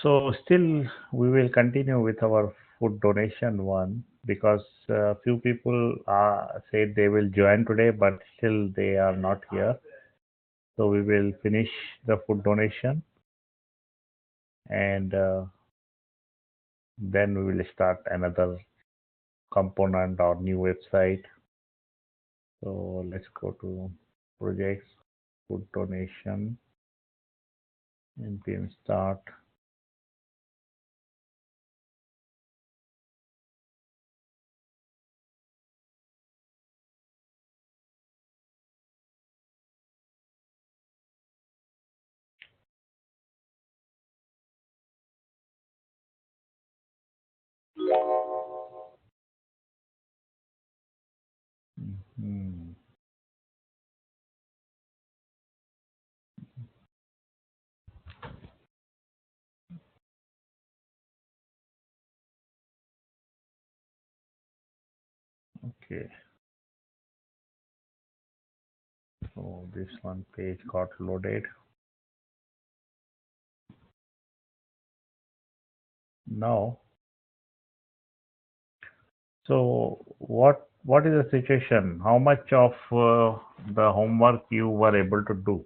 So still we will continue with our food donation one because few people said they will join today, but still they are not here. So we will finish the food donation and then we will start another component or new website. So let's go to projects, food donation, npm start. Hmm. Okay, so this one page got loaded. Now, so what is the situation? How much of the homework you were able to do?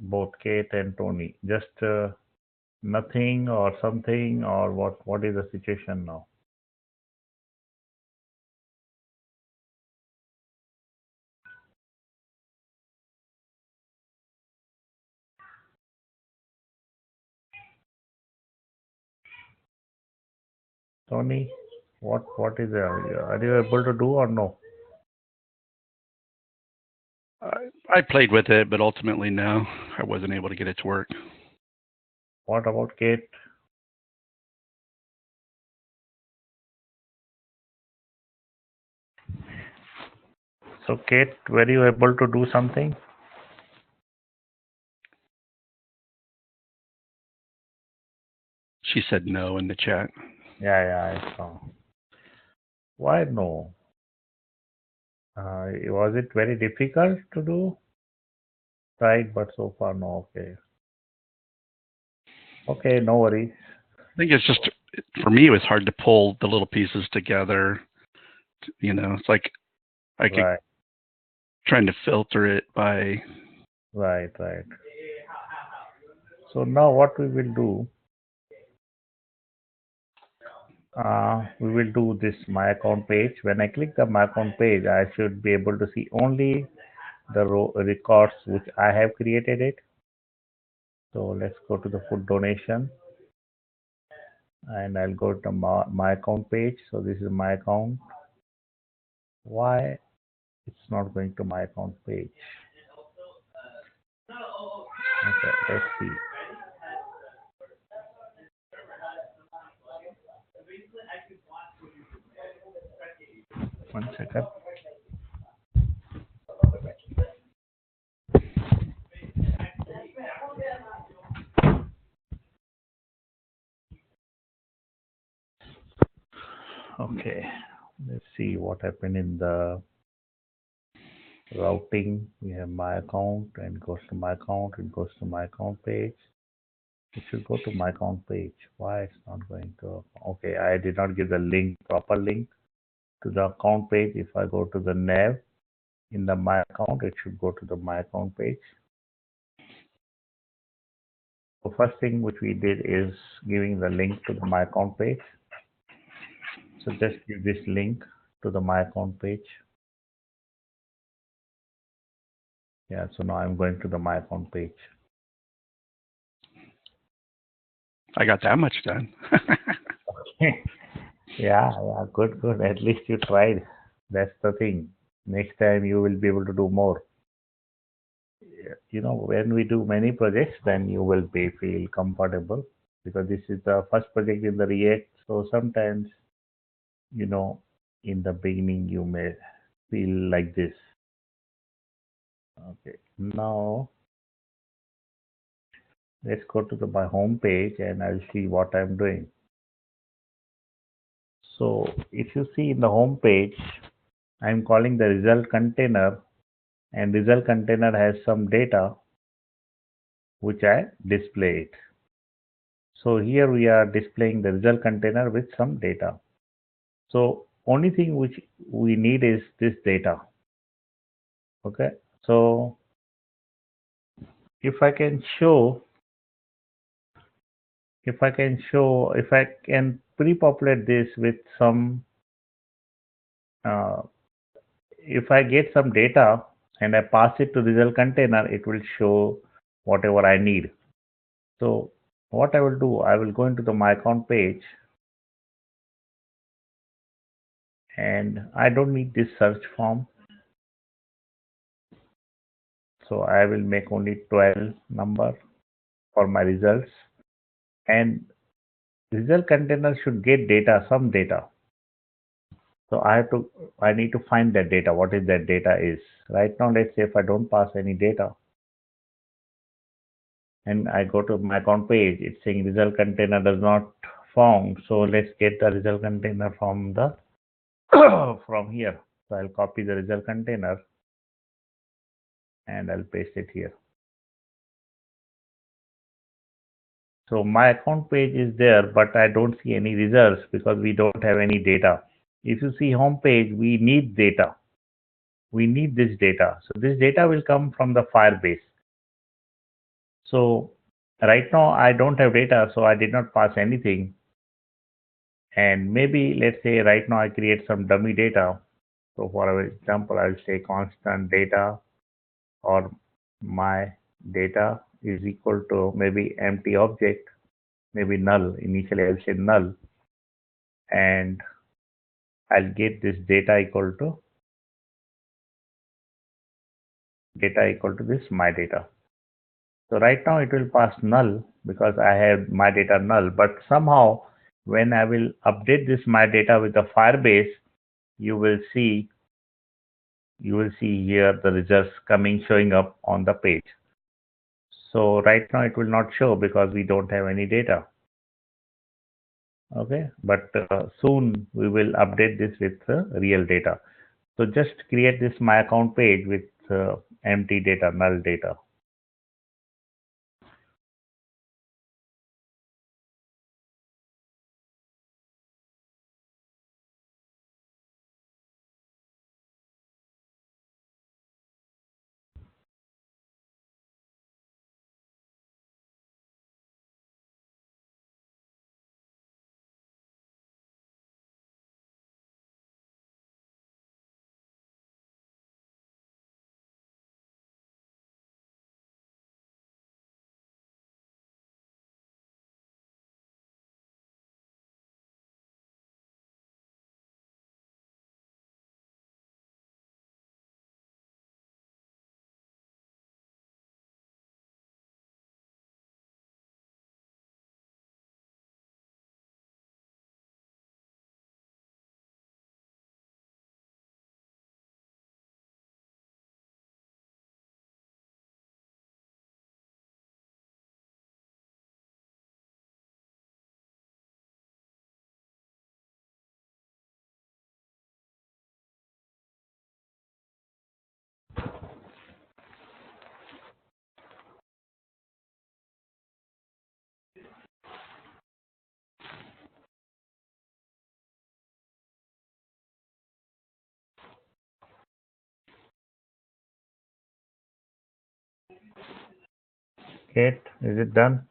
Both Kate and Tony. Just nothing or something or what? What is the situation now? Tony, what is are you able to do or no? I played with it, but ultimately, no, I wasn't able to get it to work. What about Kate? So Kate, were you able to do something? She said no in the chat. Yeah, I saw. Why no? Was it very difficult to do? Right, but so far no. Okay. Okay, no worries. I think it's just, for me, it was hard to pull the little pieces together. You know, it's like I could Right, trying to filter it by. right. So now what we will do, we will do this my account page. When I click the my account page, I should be able to see only the records which I have created it. So let's go to the food donation and I'll go to my account page. So this is my account. Why it's not going to my account page? Okay, let's see. One second. Okay, let's see what happened in the routing. We have my account and goes to my account. It goes to my account page. It should go to my account page. Why it's not going to? Okay, I did not give the link, proper link to the account page. If I go to the nav in the my account, it should go to the my account page. So first thing which we did is giving the link to the my account page. So just give this link to the my account page. Yeah, so now I'm going to the my account page. I got that much done. Yeah, good. At least you tried. That's the thing. Next time you will be able to do more. You know, when we do many projects, then you will be feel comfortable because this is the first project in the React. So sometimes, you know, in the beginning you may feel like this. Okay, now let's go to my home page and I'll see what I'm doing. So if you see in the home page, I'm calling the result container and result container has some data which I display it. So here we are displaying the result container with some data. So only thing which we need is this data. Okay. So if I can show, if I can pre-populate this with some, if I get some data and I pass it to result container, it will show whatever I need. So what I will do, I will go into the my account page, and I don't need this search form. So I will make only 12 number for my results, and result container should get data, some data. So I need to find that data. What is that data is right now? Let's say if I don't pass any data and I go to my account page, it's saying result container does not found. So let's get the result container from the from here. So I'll copy the result container and I'll paste it here. So my account page is there, but I don't see any results because we don't have any data. If you see home page, we need data. We need this data. So this data will come from the Firebase. So right now I don't have data, so I did not pass anything. And maybe let's say right now I create some dummy data. So for example, I'll say constant data or my data is equal to maybe empty object, maybe null. Initially I'll say null, and I'll get this data equal to this my data. So right now it will pass null because I have my data null, but somehow when I will update this my data with the Firebase, you will see here the results coming showing up on the page. So right now it will not show because we don't have any data. Okay, but soon we will update this with real data. So just create this my account page with empty data, null data. Kate, is it done?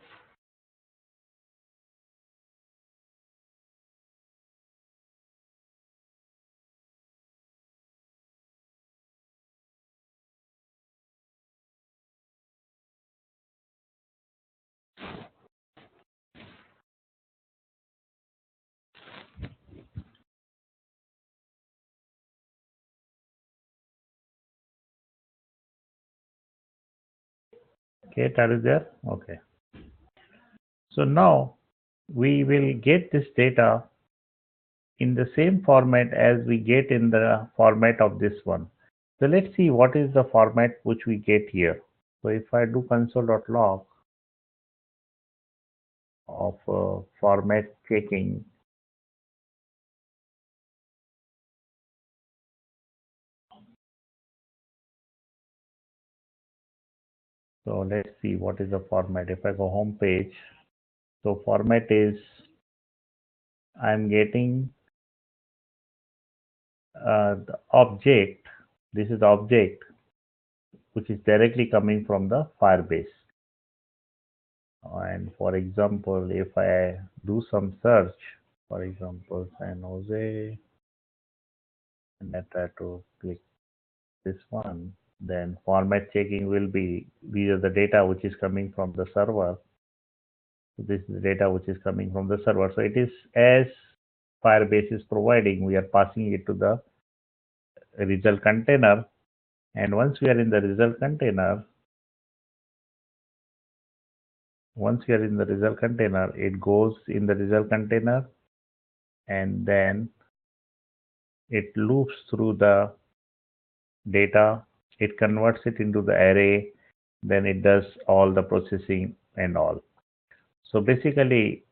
Kate, are you there? Okay. So now we will get this data in the same format as we get in the format of this one. So let's see what is the format which we get here. So if I do console.log of format checking, so let's see what is the format. If I go home page, So format is, I'm getting the object. This is the object which is directly coming from the Firebase. And for example, if I do some search, for example, San Jose, and I try to click this one, then format checking will be, these are the data which is coming from the server. This is the data which is coming from the server. So it is as Firebase is providing, we are passing it to the result container. And once we are in the result container, it goes in the result container, and then it loops through the data, it converts it into the array, then it does all the processing and all. So basically,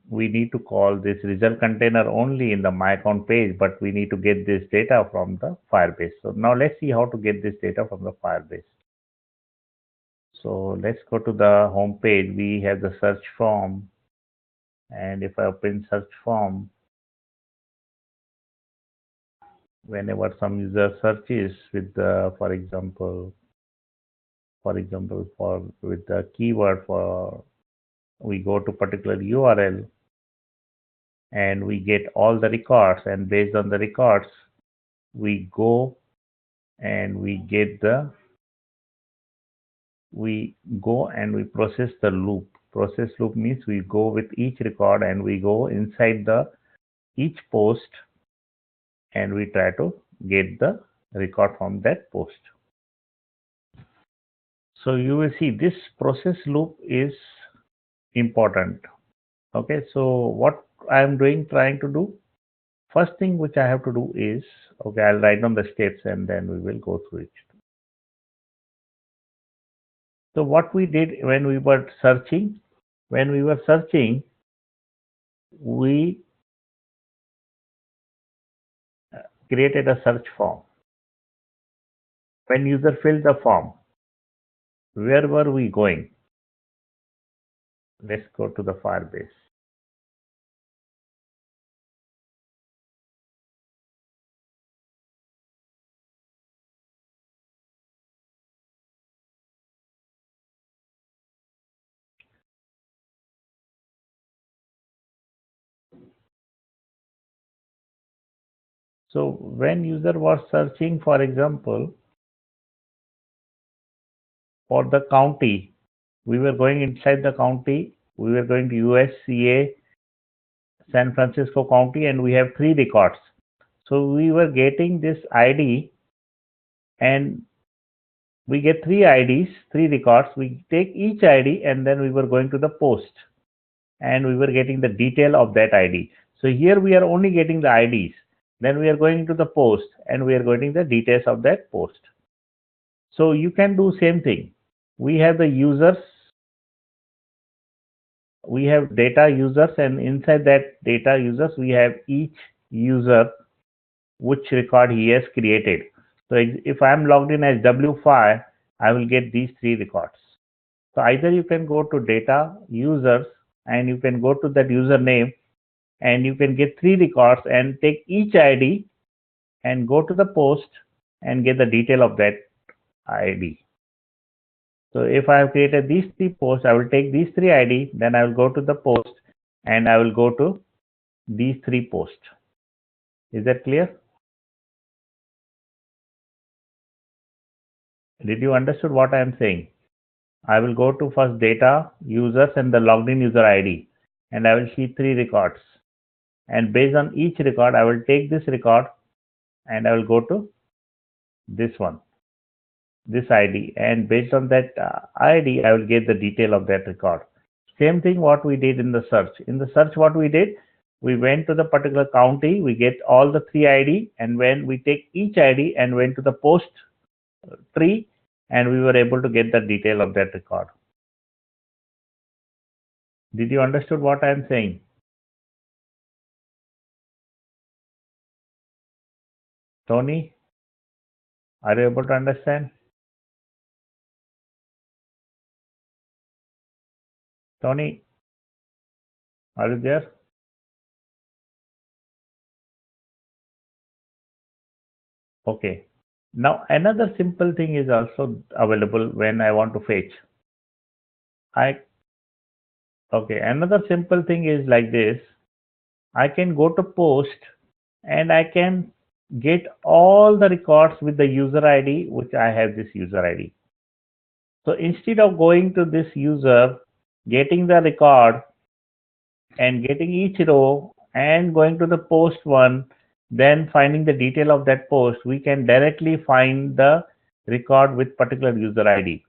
we need to call this result container only in the my account page, but we need to get this data from the Firebase. So now let's see how to get this data from the Firebase. So let's go to the home page. We have the search form, and if I open search form, whenever some user searches with the, for example, with the keyword for, we go to particular URL and we get all the records, and based on the records, we go and we process the loop. Process loop means we go with each record and we go inside the each post and we try to get the record from that post. So you will see this process loop is important. Okay, so what I am trying to do, first thing which I have to do is, okay, I'll write down the steps and then we will go through it. So what we did when we were searching, we created a search form. When user filled the form, where were we going? Let's go to the Firebase. So when user was searching, for example, for the county, we were going inside the county, we were going to USCA, San Francisco County, and we have 3 records. So we were getting this ID, and we get 3 IDs, 3 records. We take each ID and then we were going to the post and we were getting the detail of that ID. So here we are only getting the IDs. Then we are going to the post and we are getting the details of that post. So you can do same thing. We have the users, we have data users, and inside that data users, we have each user which record he has created. So if I am logged in as W5, I will get these 3 records. So either you can go to data users and you can go to that username and you can get 3 records and take each ID and go to the post and get the detail of that ID. So if I have created these 3 posts, I will take these 3 ID, then I will go to the post and I will go to these 3 posts. Is that clear? Did you understood what I am saying? I will go to first data users and the logged in user ID, and I will see 3 records. And based on each record, I will take this record and I will go to this one, this ID, and based on that ID, I will get the detail of that record. Same thing what we did in the search. In the search, what we did, we went to the particular county, we get all the 3 ID, and when we take each ID and went to the post tree, and we were able to get the detail of that record. Did you understood what I am saying? Tony, are you able to understand? Tony? Are you there? Okay. Now another simple thing is also available when I want to fetch. I Okay, another simple thing is like this. I can go to post and I can get all the records with the user ID, which I have this user ID. So instead of going to this user, getting the record and getting each row and going to the post one, then finding the detail of that post, we can directly find the record with particular user ID.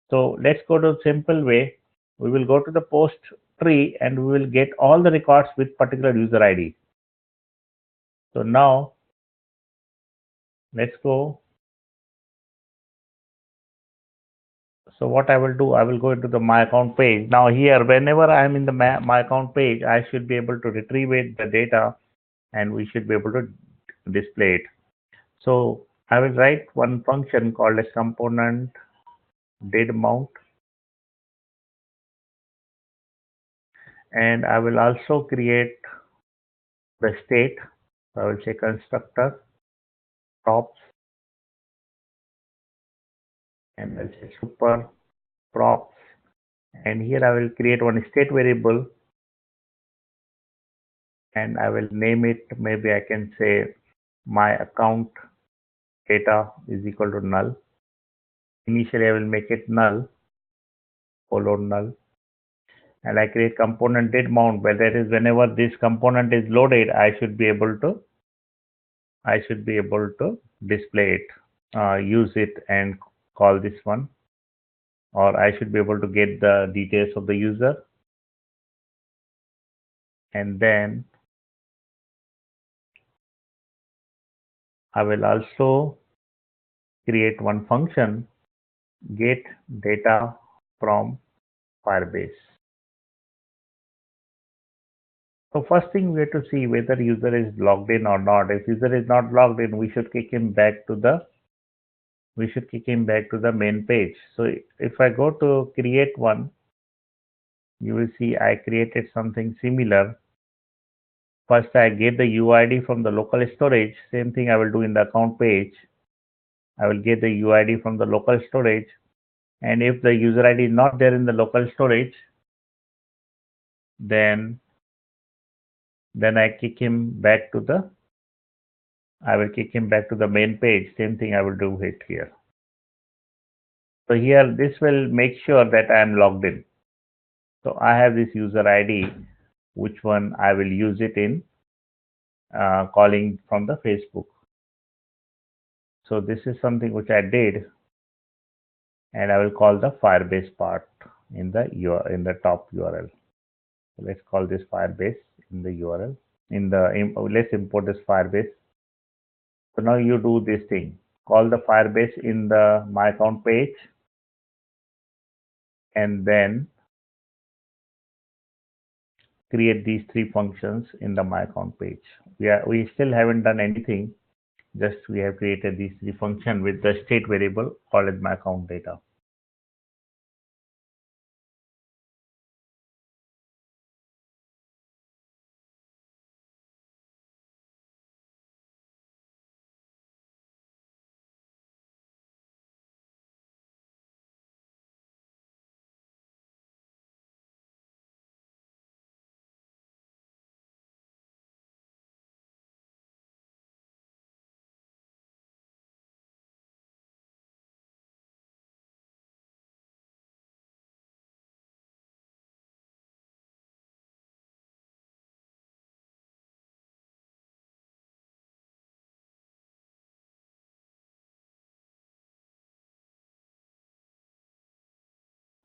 So let's go to a simple way. We will go to the post tree and we will get all the records with particular user ID. So now let's go. So what I will do, I will go into the my account page. Now here, whenever I am in the my account page, I should be able to retrieve it, the data, and we should be able to display it. So I will write one function called as component did mount, and I will also create the state. So I will say constructor props, and I'll say super props, and here I will create one state variable, and I will name it. Maybe I can say my account data is equal to null. Initially, I will make it null, follow null, and I create component did mount. But that is whenever this component is loaded, I should be able to display it, use it, and call this one, or I should be able to get the details of the user, and then I will also create one function get data from Firebase. So first thing we have to see whether user is logged in or not. If user is not logged in, we should kick him back to the main page. So if I go to create one, you will see I created something similar. First I get the UID from the local storage. Same thing I will do in the account page. I will get the UID from the local storage, and if the user ID is not there in the local storage, then I kick him back to the main page. Same thing I will do it here. So here this will make sure that I am logged in. So I have this user ID, which one I will use it in calling from the Facebook. So this is something which I did, and I will call the Firebase part in the top URL. So let's call this Firebase in the URL. Let's import this Firebase. So now you do this thing. Call the Firebase in the my account page, and then create these three functions in the my account page. We still haven't done anything. Just we have created these three functions with the state variable called as my account data.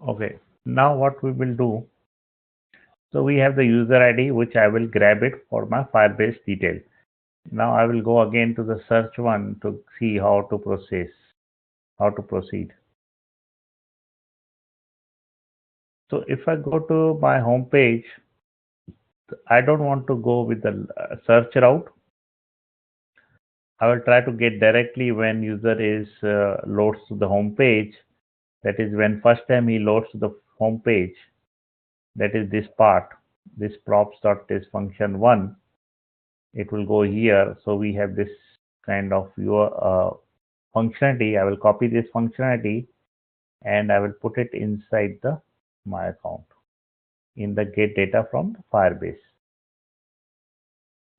Okay, now what we will do, so we have the user ID, which I will grab it for my Firebase detail. Now I will go again to the search one to see how to proceed. So if I go to my home page, I don't want to go with the search route. I will try to get directly when user is loads to the home page. That is when first time he loads to the home page. That is this part. this props.test function 1, it will go here. So we have this kind of your functionality. I will copy this functionality and I will put it inside the my account in the get data from the Firebase.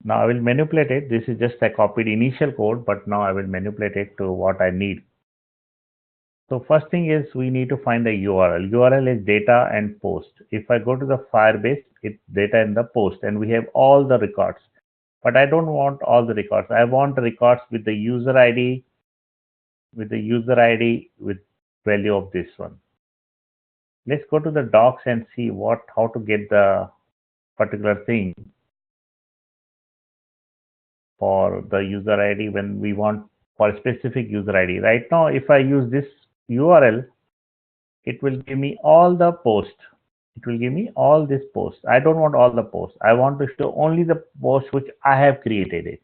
Now I will manipulate it. This is just I copied initial code, but now I will manipulate it to what I need. So first thing is we need to find the URL. URL is data and post. If I go to the Firebase, it's data in the post and we have all the records. But I don't want all the records. I want the records with the user ID, with value of this one. Let's go to the docs and see how to get the particular thing for the user ID when we want for a specific user ID. Right now, if I use this URL, it will give me all the posts. It will give me all this posts. I don't want all the posts. I want to show only the posts which I have created it.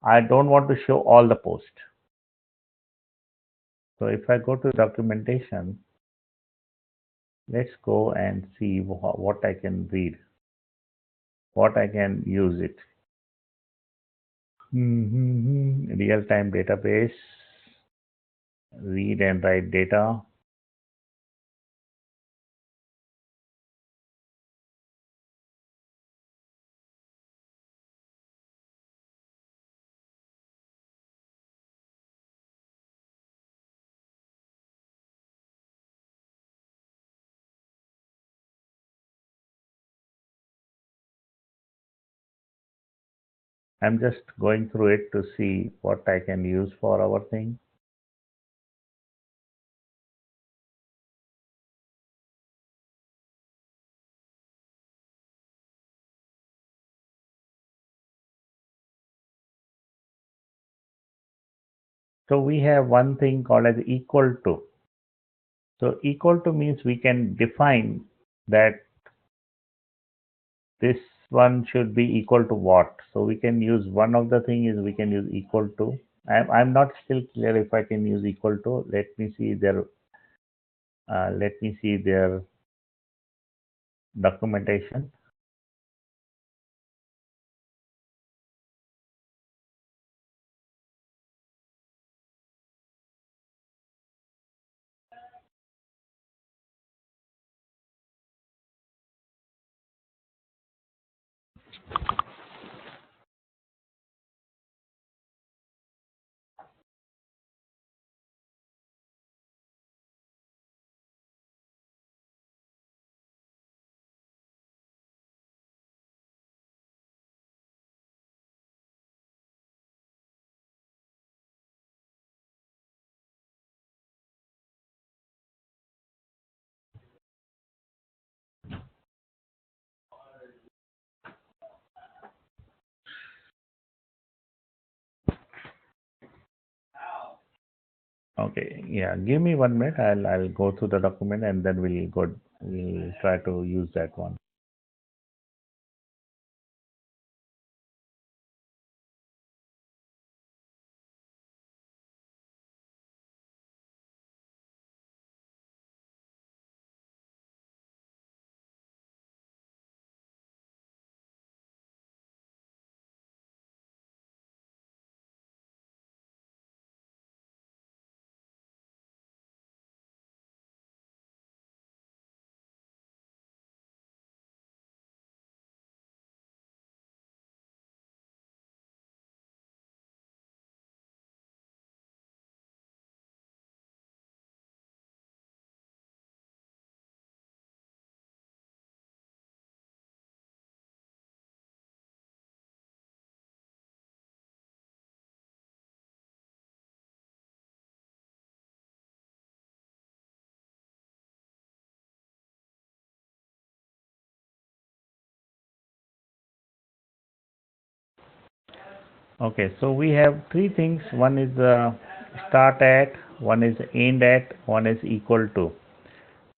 I don't want to show all the posts. So if I go to documentation, let's go and see what I can read, what I can use it. Real-time database, read and write data. I'm just going through it to see what I can use for our thing. So we have one thing called as equal to. So equal to means we can define that this one should be equal to what. So we can use one of the thing is we can use equal to. I'm not still clear if I can use equal to. Let me see their documentation. Okay, yeah, give me 1 minute. I'll go through the document and then we'll try to use that one. Okay, so we have three things. One is start at, one is end at, one is equal to.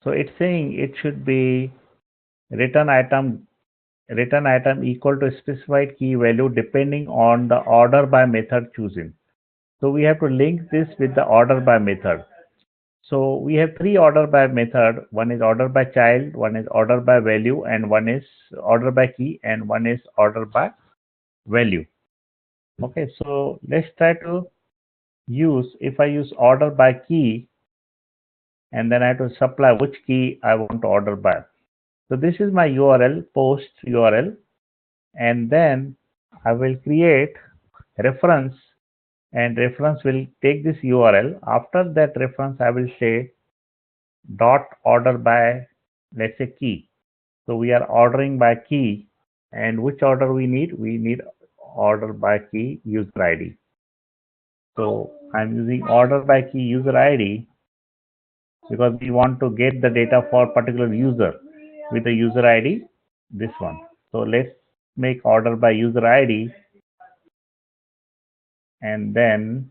So it's saying it should be return item equal to specified key value depending on the order by method chosen. So we have to link this with the order by method. So we have three order by method. One is order by child, one is order by value, and one is order by key, and one is order by value. Okay, so let's try to use, if I use order by key, and then I have to supply which key I want to order by. So this is my URL, post URL, and then I will create reference, and reference will take this URL. After that reference, I will say dot order by, let's say, key. So we are ordering by key, and which order we need? We need order by key user ID. So I'm using order by key user ID because we want to get the data for particular user with the user ID, this one. So let's make order by user ID, and then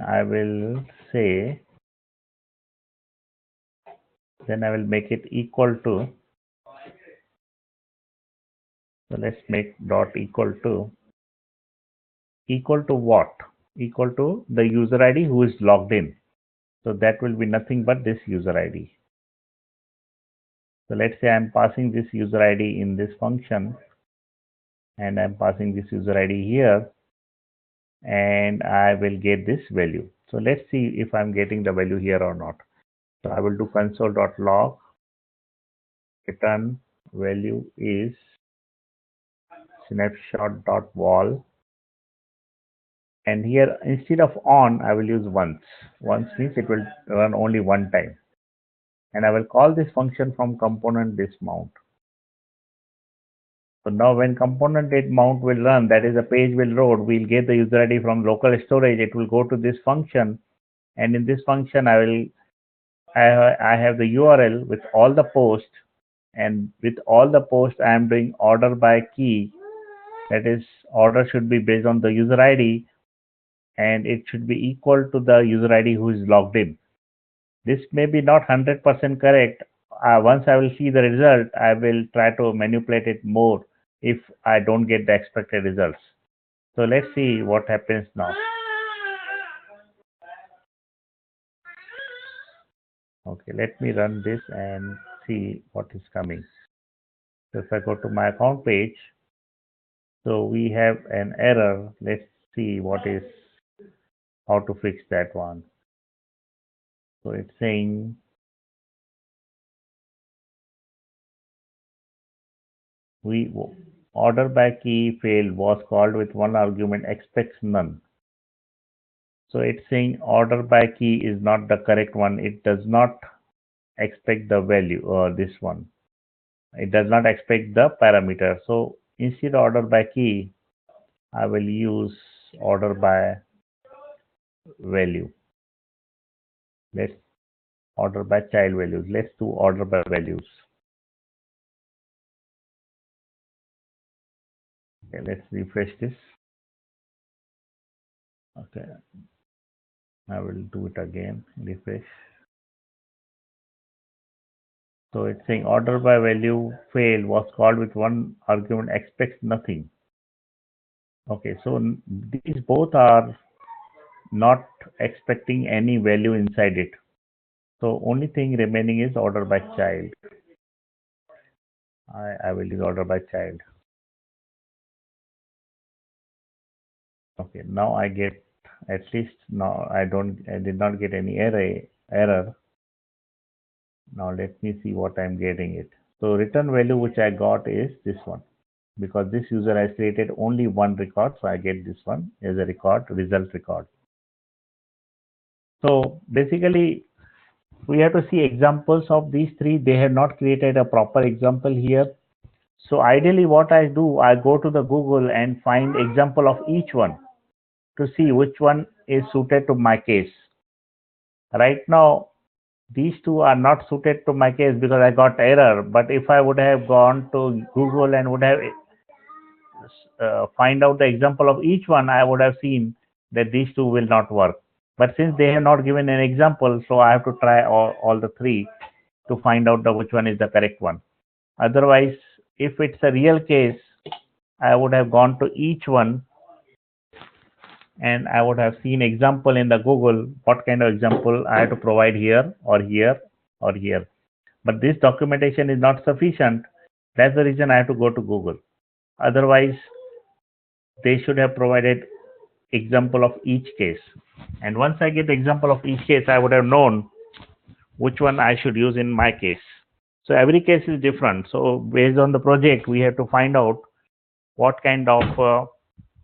I will say, then I will make it equal to, so let's make dot equal to what? Equal to the user ID who is logged in. So that will be nothing but this user ID. So let's say I'm passing this user ID in this function, and I'm passing this user ID here, and I will get this value. So let's see if I'm getting the value here or not. So I will do console.log return value is snapshot.wall, and here instead of on I will use once. Once means it will run only one time, and I will call this function from component dismount. So now when component date mount will run, that is the page will load, we'll get the user ID from local storage. It will go to this function, and in this function I have the URL with all the posts, and with all the posts I am doing order by key. That is, order should be based on the user ID, and it should be equal to the user ID who is logged in. This may be not 100% correct. Once I will see the result, I will try to manipulate it more if I don't get the expected results. So let's see what happens now. Okay, let me run this and see what is coming. So if I go to my account page, so we have an error. Let's see how to fix that one. So it's saying order by key failed was called with one argument expects none. So it's saying order by key is not the correct one. It does not expect the value, or this one. It does not expect the parameter. So instead of order by key, I will use order by value. Let's order by child values. Let's do order by values. Okay, let's refresh this. Okay, I will do it again. Refresh. So it's saying order by value failed was called with one argument expects nothing. Okay, so these both are not expecting any value inside it. So only thing remaining is order by child. I will use order by child. Okay, now I get, at least now I did not get any error. Now let me see what I'm getting it. So return value which I got is this one, because this user has created only one record, so I get this one as a record, result record. So basically we have to see examples of these three. They have not created a proper example here. So ideally what I do, I go to the Google and find example of each one to see which one is suited to my case. Right now, these two are not suited to my case because I got error. But if I would have gone to Google and would have find out the example of each one, I would have seen that these two will not work. But since they have not given an example, so I have to try all the three to find out which one is the correct one. Otherwise, if it's a real case, I would have gone to each one and I would have seen example in the Google, what kind of example I have to provide here or here or here. But this documentation is not sufficient. That's the reason I have to go to Google. Otherwise, they should have provided example of each case. And once I get the example of each case, I would have known which one I should use in my case. So every case is different. So based on the project, we have to find out what kind of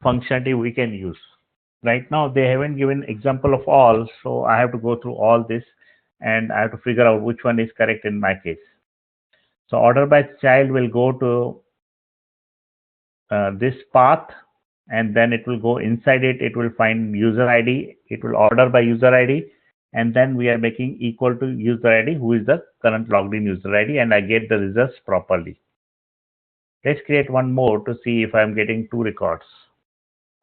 functionality we can use. Right now, they haven't given example of all, so I have to go through all this and I have to figure out which one is correct in my case. So order by child will go to this path, and then it will go inside it. It will find user ID. It will order by user ID, and then we are making equal to user ID, who is the current logged in user ID, and I get the results properly. Let's create one more to see if I'm getting two records.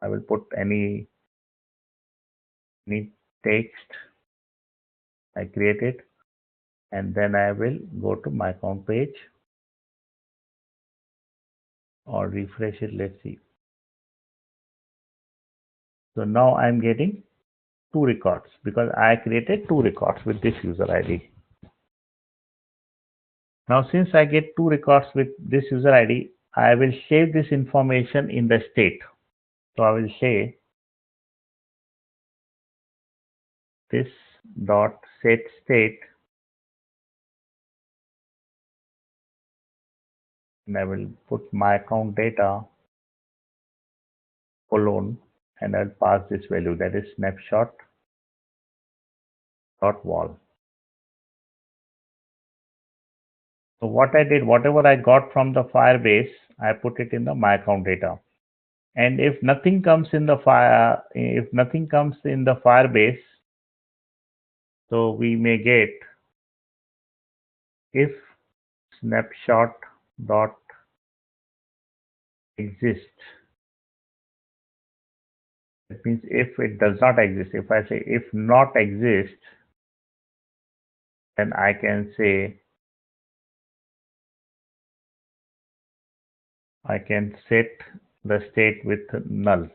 I will put any text. I create it, and then I will go to my account page or refresh it. Let's see. So now I'm getting two records because I created two records with this user ID. Now, since I get two records with this user ID, I will save this information in the state. So I will say this dot set state, and I will put my account data colon, and I'll pass this value, that is snapshot dot wall. So what I did, whatever I got from the Firebase, I put it in the my account data. And if nothing comes in the Firebase, so we may get if snapshot dot exist. That means if it does not exist. If I say if not exist, then I can say I can set the state with null.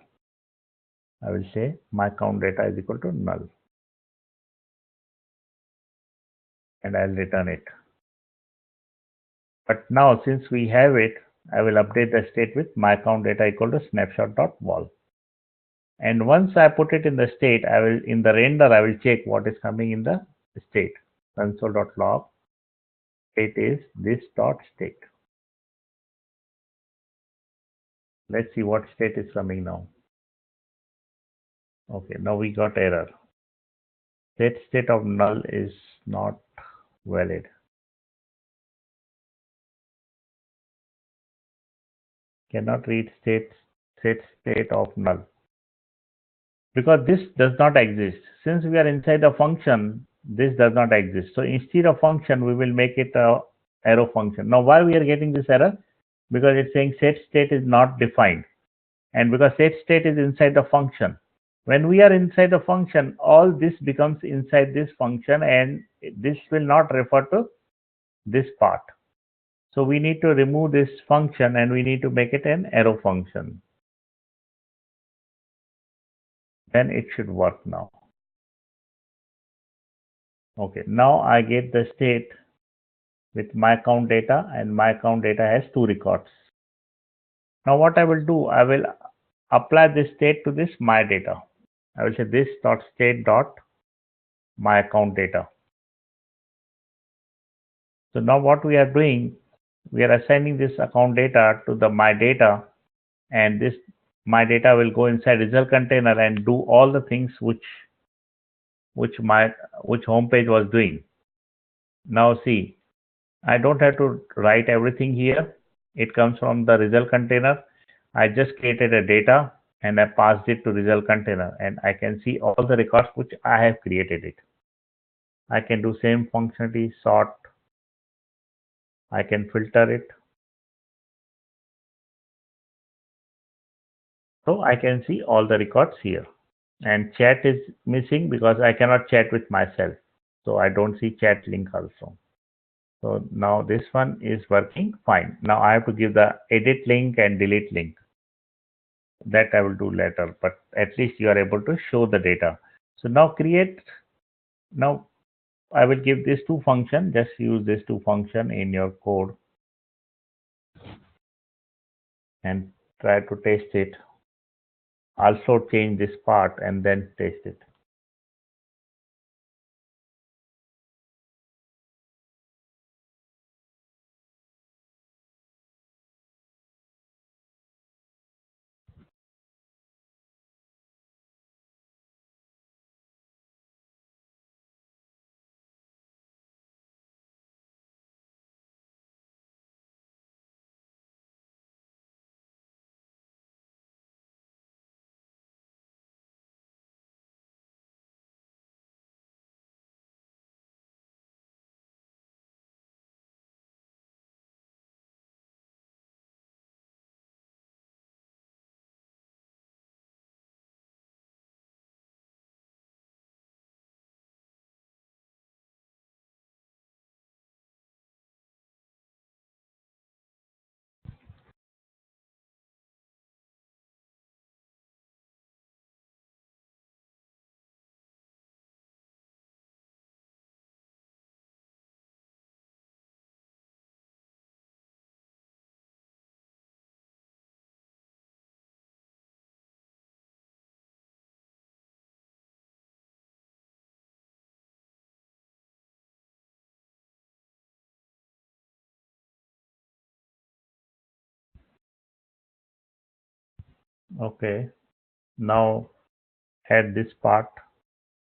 I will say my count data is equal to null, and I'll return it. But now since we have it, I will update the state with my count data equal to snapshot.wall. And once I put it in the state, I will in the render I will check what is coming in the state. Console.log state is this dot state. Let's see what state is coming now. Okay, now we got error. Set state of null is not valid. Cannot read set state of null. Because this does not exist. Since we are inside the function, this does not exist. So instead of function, we will make it a arrow function. Now why we are getting this error? Because it's saying set state is not defined. And because set state is inside the function. When we are inside the function, all this becomes inside this function, and this will not refer to this part. So we need to remove this function and we need to make it an arrow function. Then it should work now. Okay, now I get the state with my count data, and my count data has two records. Now what I will do, I will apply this state to this my data. I will say this dot state dot my account data. So now what we are doing, we are assigning this account data to the my data, and this my data will go inside result container and do all the things which home page was doing. Now see, I don't have to write everything here. It comes from the result container. I just created a data and I passed it to result container, and I can see all the records which I have created it. I can do same functionality, sort. I can filter it. So I can see all the records here. And chat is missing because I cannot chat with myself. So I don't see chat link also. So now this one is working fine. Now I have to give the edit link and delete link. That I will do later, but at least you are able to show the data. So now now I will give these two function, just use these two function in your code and try to test it. Also change this part and then test it. Okay, now add this part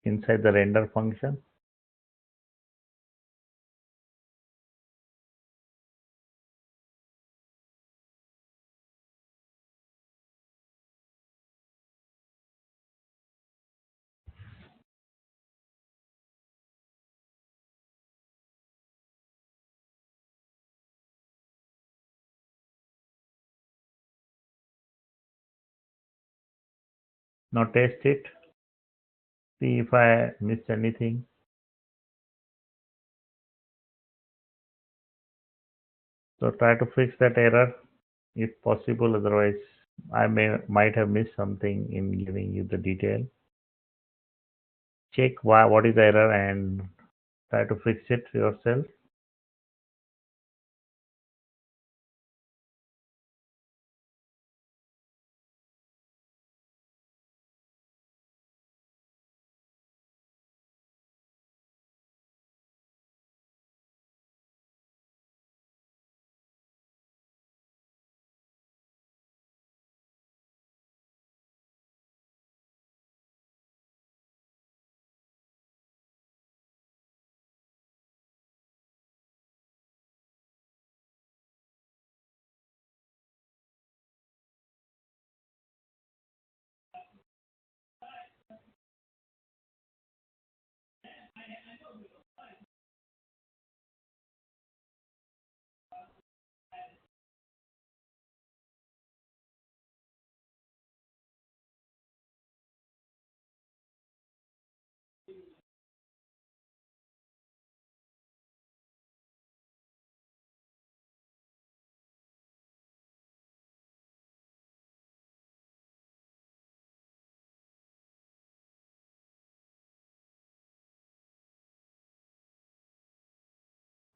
inside the render function. Now test it. See if I missed anything. So try to fix that error if possible. Otherwise, I might have missed something in giving you the detail. Check what is the error and try to fix it yourself.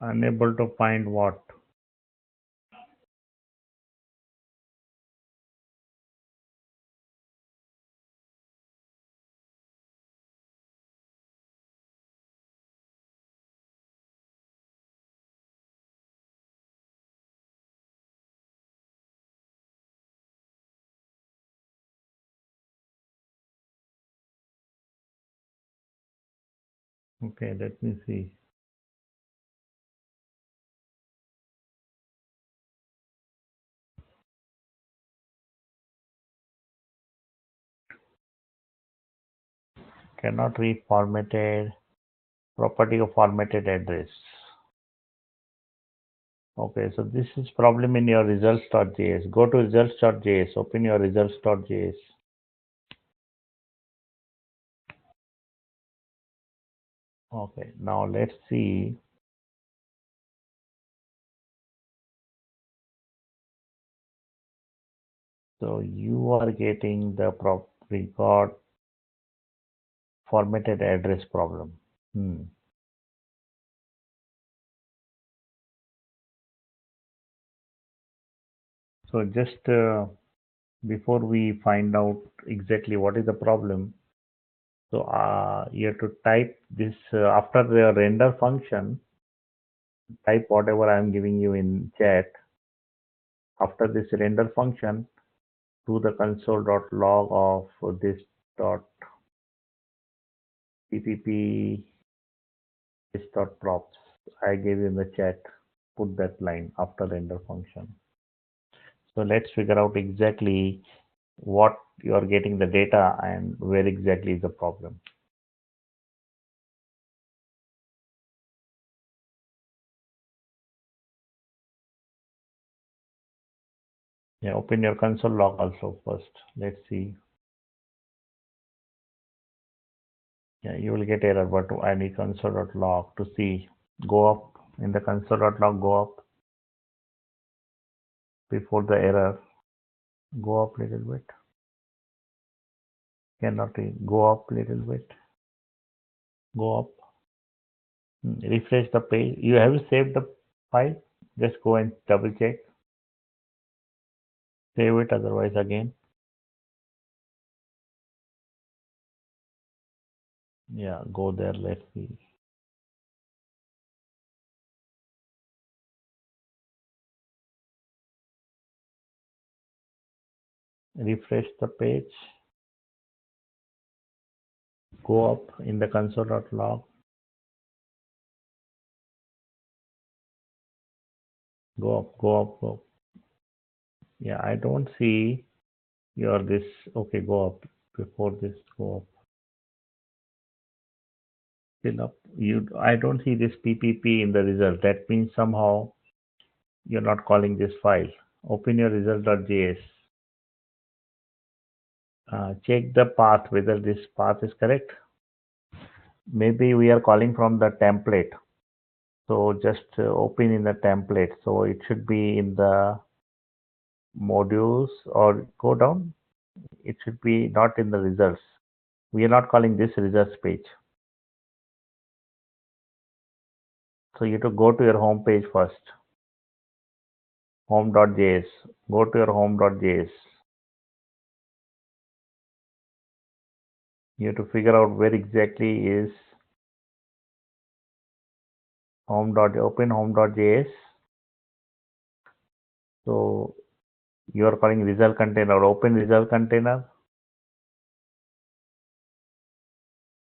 Unable to find what? Okay, let me see. Cannot read formatted property of formatted address. Okay, so this is problem in your results.js. Go to results.js, open your results.js. Okay, now let's see. So you are getting the record formatted address problem. So just before we find out exactly what is the problem, so you have to type this after the render function, type whatever I am giving you in chat. After this render function, to the console.log of this dot ppp this dot props. I gave you in the chat. Put that line after render function. So let's figure out exactly what you are getting the data and where exactly is the problem. Yeah, open your console log also first. Let's see. Yeah, you will get error, but I need console.log to see. Go up in the console.log, go up before the error. Go up little bit. Cannot go up little bit. Go up. Refresh the page. You have saved the file. Just go and double check. Save it, otherwise again. Yeah, go there. Let's see. Refresh the page. Go up in the console.log. Go up, go up, go up. Yeah, I don't see your this. Okay, go up. Before this, go up. Fill up. I don't see this PPP in the result. That means somehow you're not calling this file. Open your result.js. Check the path, whether this path is correct. Maybe we are calling from the template. So just open in the template. So it should be in the modules or go down. It should be not in the results. We are not calling this results page. So you have to go to your home page first. Home.js. Go to your home.js. You have to figure out where exactly is open home.js. So you are calling result container. Open result container.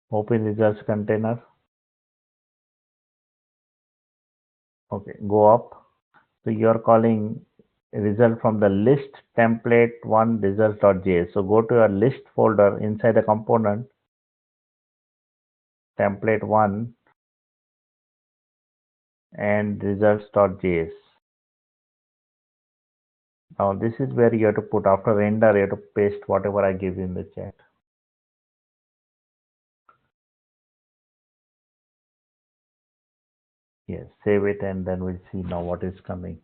Open results container. Okay, go up. So you are calling result from the list template one results.js. So go to your list folder inside the component template one and results.js. Now this is where you have to put after render, you have to paste whatever I give you in the chat. Yes, save it and then we'll see now what is coming.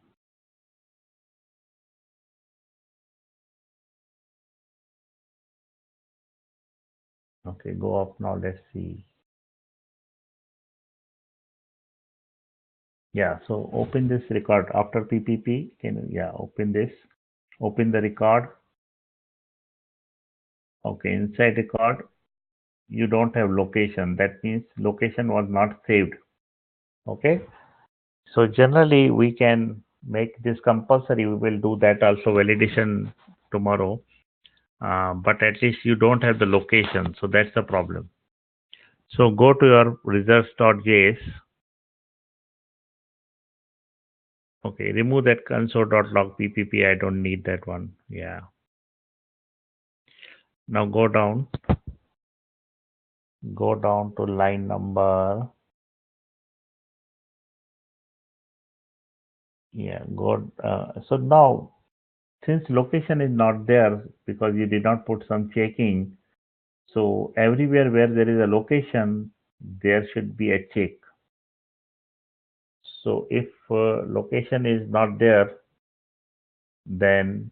Okay, go up now. Let's see. Yeah, so open this record after PPP. Open this. Open the record. Okay, inside record, you don't have location. That means location was not saved. Okay. So generally we can make this compulsory. We will do that also validation tomorrow. But at least you don't have the location. So that's the problem. So go to your results.js. Okay, remove that console.log ppp. I don't need that one. Yeah. Now go down to line number. Yeah, so now since location is not there because you did not put some checking, so everywhere where there is a location, there should be a check. So if location is not there, then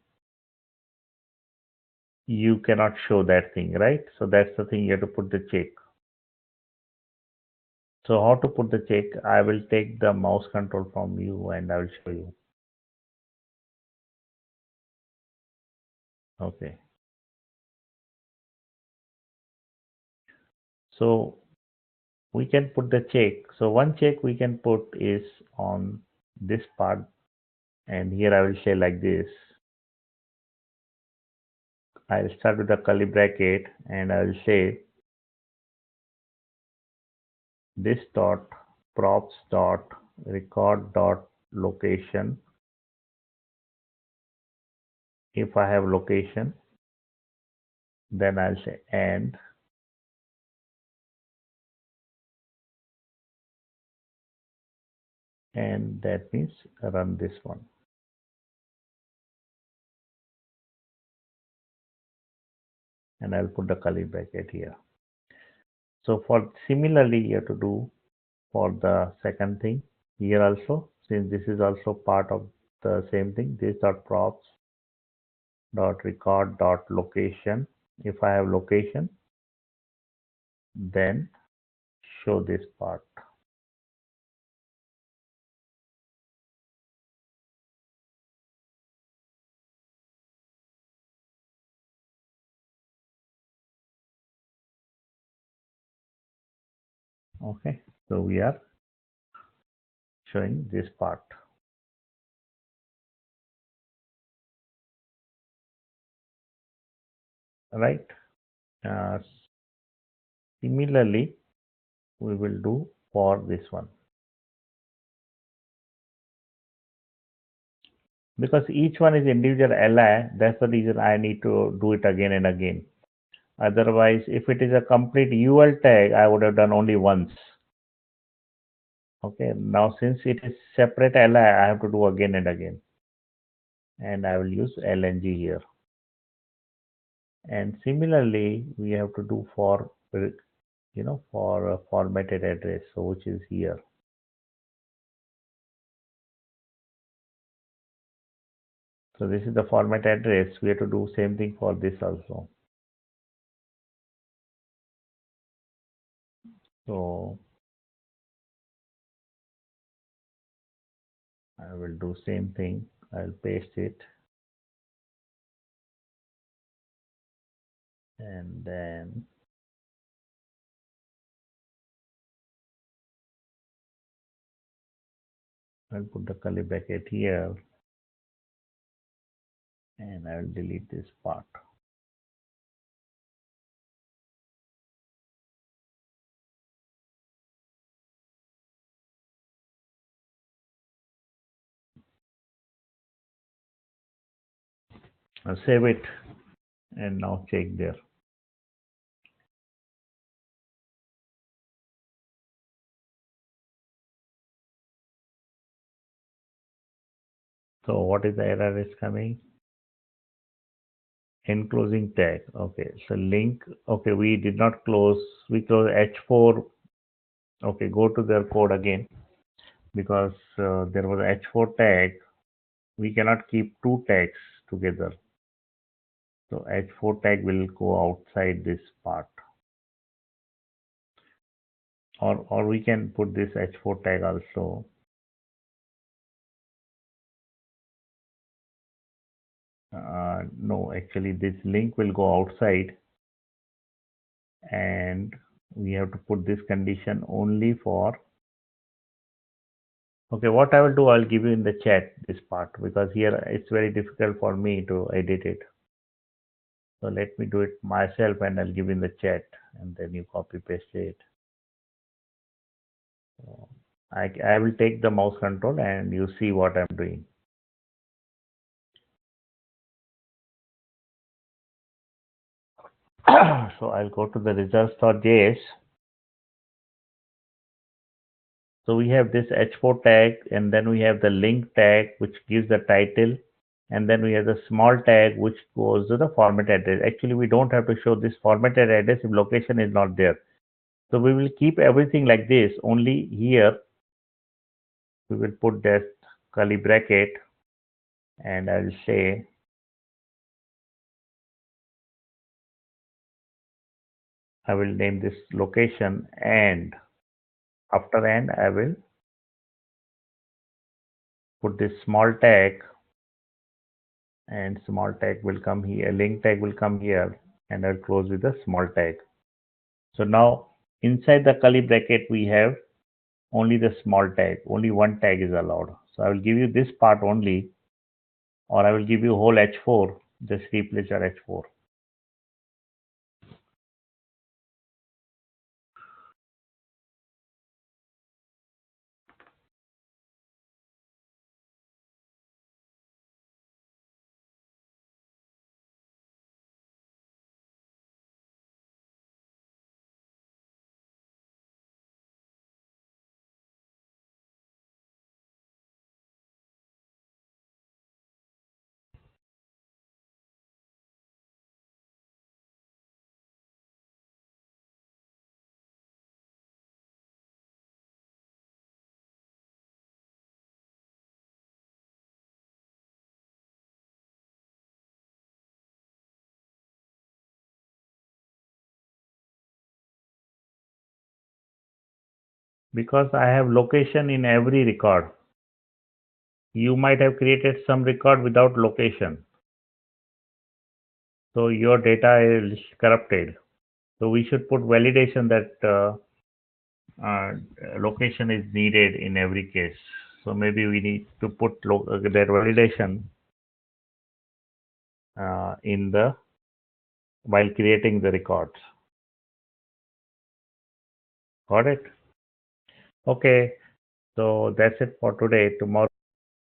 you cannot show that thing, right? So that's the thing, you have to put the check. So how to put the check? I will take the mouse control from you and I will show you. Okay. So we can put the check. So one check we can put is on this part, and here I will say like this. I'll start with the curly bracket and I will say this dot props dot record dot location. If I have location, then I'll say and that means run this one. And I'll put the curly bracket here. So for similarly, you have to do for the second thing here also, since this is also part of the same thing, this dot props dot record dot location. If I have location, then show this part. Okay, so we are showing this part. Right. Uh, Similarly, we will do for this one. Because each one is individual li, that's the reason I need to do it again and again. Otherwise, if it is a complete UL tag, I would have done only once. Okay, now since it is separate li, I have to do again and again. And I will use lng here. And similarly, we have to do for, for a formatted address, so which is here. So this is the format address. We have to do same thing for this also. So I will do same thing. I'll paste it. And then I'll put the curly bracket here. And I will delete this part. I'll save it and now check there. So what is the error is coming? Enclosing tag. Okay, so link. Okay, we did not close. We close H4. Okay, go to their code again because there was H4 tag. We cannot keep two tags together. So H4 tag will go outside this part. Or we can put this H4 tag also. No, actually this link will go outside and we have to put this condition only for. Okay, what I will do, I'll give you in the chat this part because here it's very difficult for me to edit it. So let me do it myself and I'll give you in the chat and then you copy paste it. So I will take the mouse control and you see what I'm doing. So I'll go to the results.js. So we have this H4 tag and then we have the link tag which gives the title, and then we have the small tag which goes to the format address. Actually, we don't have to show this formatted address if location is not there. So we will keep everything like this. Only here we will put that curly bracket and I will say I will name this location and after and I will put this small tag and small tag will come here, link tag will come here and I'll close with a small tag. So now inside the curly bracket we have only the small tag, only one tag is allowed. So I will give you this part only or I will give you whole H4, just replace your H4. Because I have location in every record. You might have created some record without location. So your data is corrupted. So we should put validation that location is needed in every case. So maybe we need to put that validation in the while creating the records. Got it? Okay. So that's it for today. Tomorrow